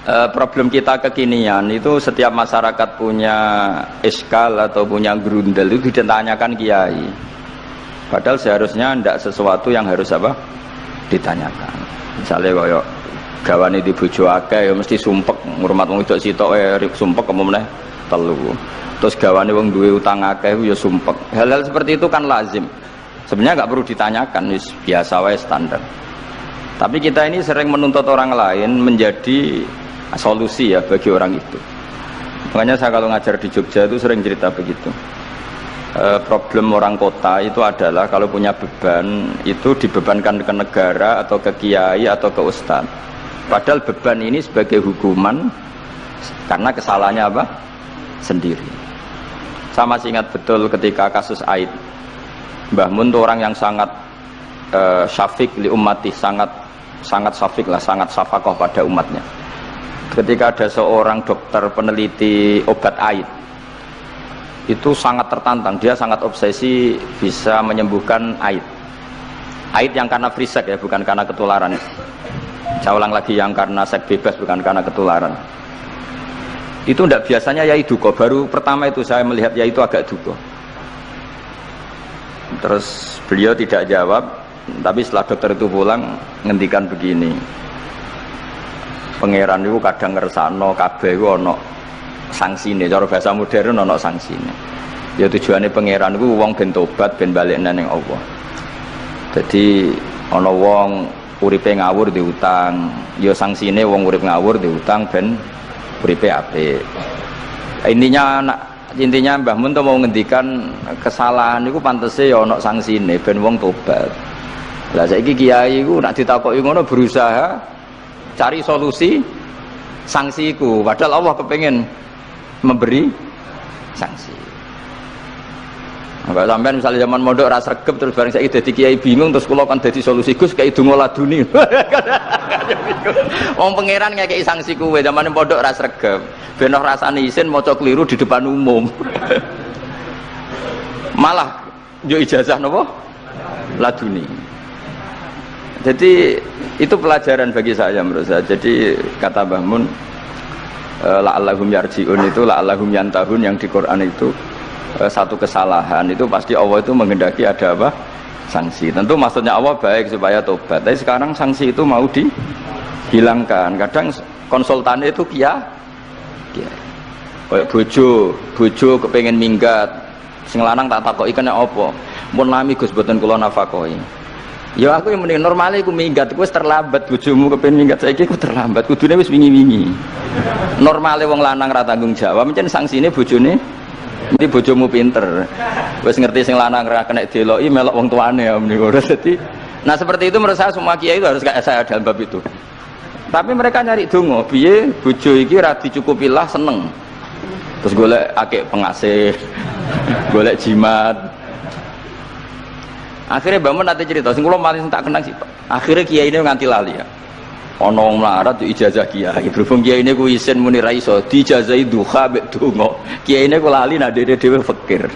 problem kita kekinian itu setiap masyarakat punya eskal atau punya grundel itu ditanyakan kiai. Padahal seharusnya tidak sesuatu yang harus apa ditanyakan. Misalnya kaya gawane di bojo akeh ya mesti sumpek ngurmat wong wedok sitok sumpek kemudian telu. Terus gawane wong duwe utang akeh ya sumpek. Hal-hal seperti itu kan lazim. Sebenarnya nggak perlu ditanyakan, biasa wae standar. Tapi kita ini sering menuntut orang lain menjadi solusi ya bagi orang itu. Makanya saya kalau ngajar di Jogja itu sering cerita begitu. Problem orang kota itu adalah kalau punya beban itu dibebankan ke negara atau ke kiai atau ke ustadz. Padahal beban ini sebagai hukuman karena kesalahannya apa? Sendiri. Saya masih ingat betul ketika kasus Aid. Mbah Mun itu orang yang sangat syafiq li ummati, sangat syafiq lah, sangat syafakoh pada umatnya. Ketika ada seorang dokter peneliti obat Aid, itu sangat tertantang, dia sangat obsesi bisa menyembuhkan Aid yang karena free sex ya, bukan karena ketularan. Saya ulang lagi, yang karena seks bebas, bukan karena ketularan. Itu tidak biasanya yai duka. Baru pertama itu saya melihat yai itu agak duka. Terus beliau tidak jawab, tapi setelah dokter itu pulang ngendikan begini, pangeran itu kadang ngersakno kabeh iku ana sangsine, cara bahasa modern ana sangsine. Ya tujuane pangeran iku wong ben tobat ben balik nang Allah. Jadi ana wong uripe ngawur diutang, ya sangsine wong urip ngawur diutang ben uripe apik. Intinya Mbah Mun mau ngendikan kesalahan itu pantese ya ana sangsine ben wong tobat. Lah saiki kiai iku nek ditakoki ngono berusaha cari solusi sanksi iku, padahal Allah kepengen memberi sanksi. Mbak sampean misalnya zaman mondok ra sregep terus bareng saiki dadi kiai bingung terus kula kan dadi solusi Gus kayak donga laduni. Wong pangeran ngekeki sanksi kuwe zaman mondok ra sregep. Ben ora rasane isin maca keliru di depan umum. Malah yo ijazah napa? Laduni. Jadi itu pelajaran bagi saya menurut saya. Jadi kata Mbah Mun la'allahum yarji'un itu la'allahum yantahun yang di Quran itu satu kesalahan itu pasti Allah itu menghendaki ada apa? Sanksi. Tentu maksudnya Allah baik supaya tobat. Tapi sekarang sanksi itu mau dihilangkan. Kadang konsultannya itu kayak bojo kepengen minggat. Sing lanang tak takoki kena apa? Mun lami Gus boten kula nafakoi. Ya aku yang mending normalnya aku minggat, aku terlambat bojomu kepen minggat saiki aku terlambat, kudune wis wingi-wingi. Normalnya wong lanang ra tanggung jawab, mencen sangsine bojone mesti bojomu pinter. Wis ngerti sing lanang ra kena deloki melok wong tuane ya meniku. Dadi nah seperti itu menurut saya semua kiai itu harus kayak saya dalam bab itu. Tapi mereka nyari donga, piye bojo iki ra dicukupilah seneng. Terus golek akeh pengasih, golek jimat. Akhirnya Mbak Mun nanti cerita, sing kula paling tak kenang sih Pak. Akhirnya kiai ini nganti lali ya. Ana wong melarat yo ijazah kiai. Berhubung kiai ini ku isin muni ra iso diijazahi duha mek donga. Kiai ini ku lali nak dhewe fakir.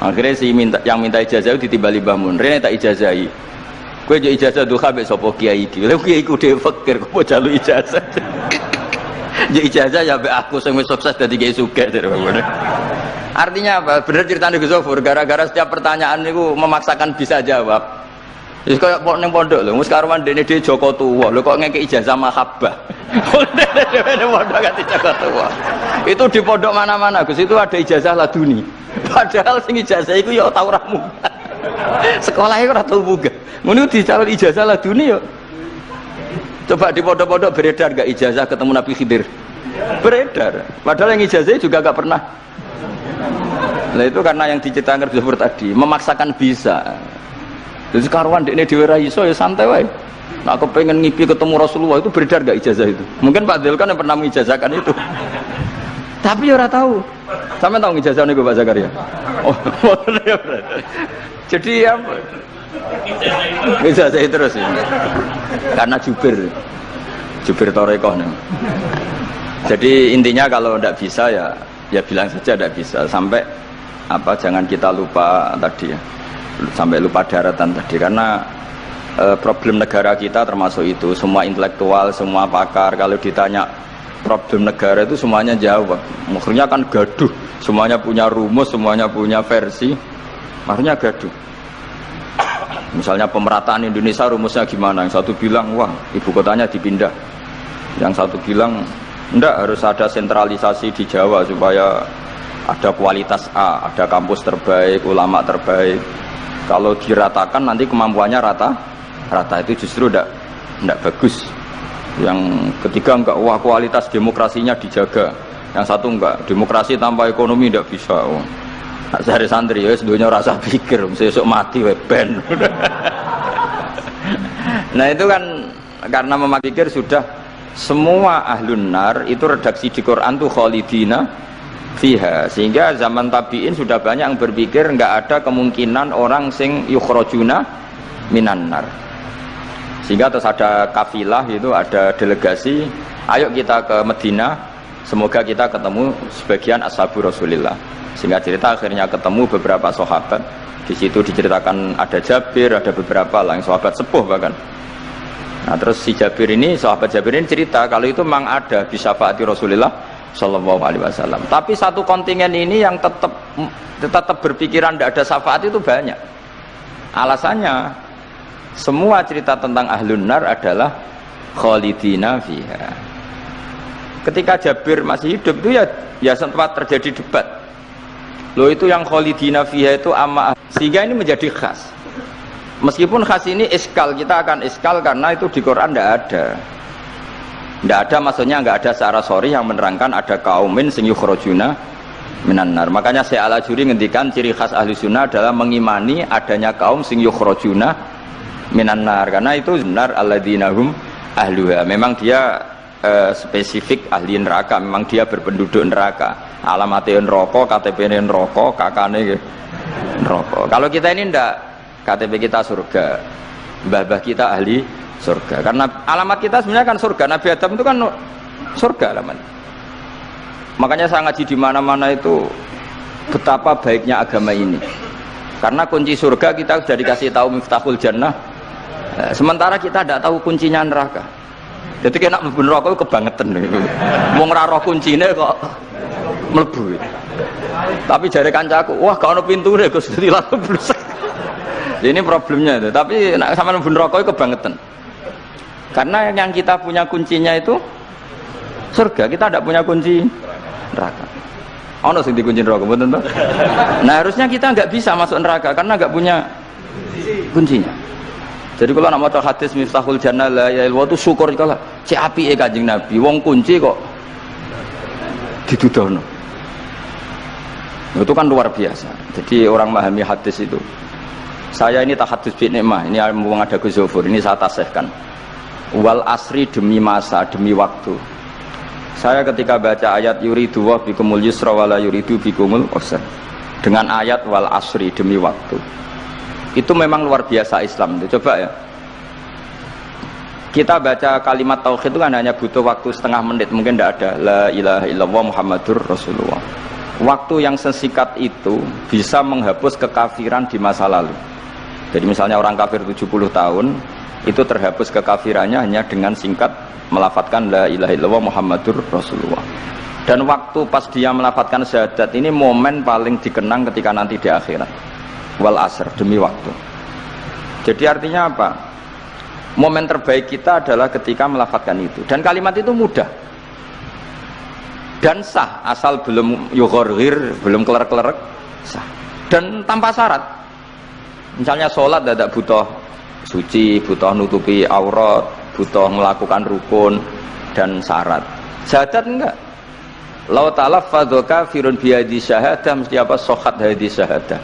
Akhirnya yang minta ijazah ditimbali Mbah Mun. Rene tak ijazahi. Kowe yo ijazah duha mek sapa kiai iki. Lha kiai ku dhewe fakir kok jalu ijazah. Yo ijazah ya mek aku sing wis sukses dadi kiai sugih jare Mbah Mun. Artinya apa? Benar ceritanya Gus Zofur, gara-gara setiap pertanyaan itu memaksakan bisa jawab. Terus kayak neng pondok loh, sekarang dene dia Joko tua, lo kok ngekek ijazah mahabbah. Dene pondok ganti Joko tua. Itu di pondok mana-mana Gus itu ada ijazah laduni. Padahal sing ijazah itu ya tau ra munggah. Sekolahnya ora tau munggah. Ngono dicalon ijazah laduni yo. Coba di pondok-pondok beredar gak ijazah ketemu Nabi Khidir? Beredar. Padahal yang ijazah juga gak pernah. Nah itu karena yang diceritakan Gus tadi memaksakan bisa. Jadi karuan dekne dhewe ra iso ya santai wae. Nah aku pengen ngipi ketemu Rasulullah itu beredar gak ijazah itu? Mungkin Pak Del kan yang pernah mengijazahkan itu. Tapi ya ora tahu. Sampe tahu ngijazah niku Pak Zakaria. Oh, jadi ya ijazah terus ya. Karena jubir Torekoh nih. Jadi intinya kalau ndak bisa ya bilang saja ndak bisa sampai apa jangan kita lupa tadi ya sampai lupa daratan tadi karena problem negara kita termasuk itu. Semua intelektual, semua pakar kalau ditanya problem negara itu semuanya jawab. Maksudnya kan gaduh, semuanya punya rumus, semuanya punya versi. Maksudnya gaduh. Misalnya pemerataan Indonesia rumusnya gimana? Yang satu bilang wah ibu kotanya dipindah, yang satu bilang enggak, harus ada sentralisasi di Jawa supaya ada kualitas A, ada kampus terbaik, ulama terbaik. Kalau diratakan nanti kemampuannya rata itu justru enggak bagus. Yang ketiga enggak, wah kualitas demokrasinya dijaga. Yang satu enggak, demokrasi tanpa ekonomi enggak bisa. Oh. Sehari santri ya sedunia rasa pikir, besok mati ben. Nah itu kan karena memikir sudah semua ahlun nar itu redaksi di Quran tuh khalidina fiha, sehingga zaman tabi'in sudah banyak yang berpikir enggak ada kemungkinan orang sing yukhrajuna minan nar. Sehingga terus ada kafilah itu, ada delegasi, ayo kita ke Medina, semoga kita ketemu sebagian ashabu Rasulillah. Sehingga cerita akhirnya ketemu beberapa sahabat. Di situ diceritakan ada Jabir, ada beberapa lah yang sahabat sepuh bahkan. Nah terus si Jabir ini, sahabat Jabir ini cerita kalau itu memang ada bisa syafaati Rasulullah Shallallahu Alaihi Wasallam. Tapi satu kontingen ini yang tetap berpikiran tidak ada syafaat itu banyak. Alasannya semua cerita tentang ahlun nar adalah khalidina fiha. Ketika Jabir masih hidup itu ya sempat terjadi debat. Loh itu yang khalidina fiha itu amma, sehingga ini menjadi khas. Meskipun khas ini iskal, kita akan iskal karena itu di Quran tidak ada, maksudnya nggak ada secara sorry yang menerangkan ada kaumin sing yukhrajuna minan nar. Makanya Syekh Al-Ajuri ngendikan ciri khas ahli sunnah adalah mengimani adanya kaum sing yukhrajuna minan nar, karena itu benar alladzina hum ahluha. Memang dia spesifik ahli neraka, memang dia berpenduduk neraka. Alamatnya neraka, KTP-nya neraka, kakane neraka. Kalau kita ini ndak, KTP kita surga, mbah-mbah kita ahli surga. Karena alamat kita sebenarnya kan surga. Nabi Adam itu kan surga alamat. Makanya saya ngaji di mana-mana itu betapa baiknya agama ini. Karena kunci surga kita sudah dikasih tahu miftahul jannah. Sementara kita tidak tahu kuncinya neraka. Jadi kena mlebu neraka kebangetan. Wong ora roh kuncine kok mlebu. Tapi jare kancaku, wah gak ono pintune Gus, dadi lalu blusek. Ini problemnya itu. Tapi nek sampean mlebu neraka kebangetan. Karena yang kita punya kuncinya itu surga, kita tidak punya kunci neraka. Ono sing dikunci neraka mboten to? Nah, harusnya kita enggak bisa masuk neraka karena enggak punya kuncinya. Jadi kalau nak maca hadis miftahul jannah la ilaha illallah itu syukur kala cek apike Kanjeng Nabi, wong kunci kok didudono. Itu kan luar biasa. Jadi orang memahami hadis itu. Saya ini tahadus bi nikmah, ini mumpung ada Gus Zofur, ini saya tasihkan. Wal asri demi masa, demi waktu. Saya ketika baca ayat yuridu wa bikumul yusra wala yuridu bikumul usra. Dengan ayat wal asri demi waktu. Itu memang luar biasa Islam itu. Coba ya. Kita baca kalimat tauhid itu kan hanya butuh waktu setengah menit, mungkin tidak ada la ilaha illallah Muhammadur Rasulullah. Waktu yang sesingkat itu bisa menghapus kekafiran di masa lalu. Jadi misalnya orang kafir 70 tahun itu terhapus kekafirannya hanya dengan singkat melafadzkan la ilaha illallah Muhammadur Rasulullah. Dan waktu pas dia melafadzkan syahadat ini momen paling dikenang ketika nanti di akhirat. Wal asr demi waktu. Jadi artinya apa? Momen terbaik kita adalah ketika melafadzkan itu. Dan kalimat itu mudah dan sah asal belum yughorghir, belum kelerek-kelerek, sah. Dan tanpa syarat. Misalnya sholat tidak butuh suci, butuh nutupi aurat, butuh melakukan rukun dan syarat. Syahadat enggak. Lau talaffadhu kafirun bihadhi syahadah, mesti apa? Sohat hadhi syahadah.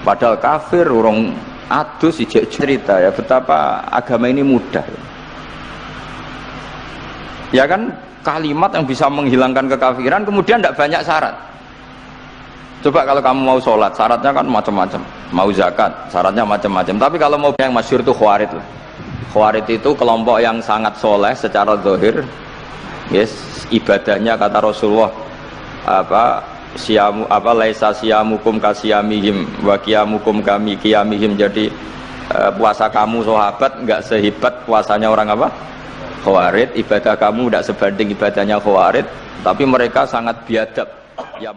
Padahal kafir urung adus ijek cerita ya betapa agama ini mudah. Ya kan kalimat yang bisa menghilangkan kekafiran kemudian tidak banyak syarat. Coba kalau kamu mau sholat syaratnya kan macam-macam, mau zakat syaratnya macam-macam. Tapi kalau mau yang masyhur itu khawarid lah. Khawarid itu kelompok yang sangat soleh secara zahir, yes, ibadahnya kata Rasulullah siamu laisa siamukum kasiyamihim wa qiyamukum kami qiyamihim. Jadi puasa kamu sahabat nggak sehebat puasanya orang apa? Khawarij, ibadah kamu tidak sebanding ibadahnya Khawarij, tapi mereka sangat biadab. Ya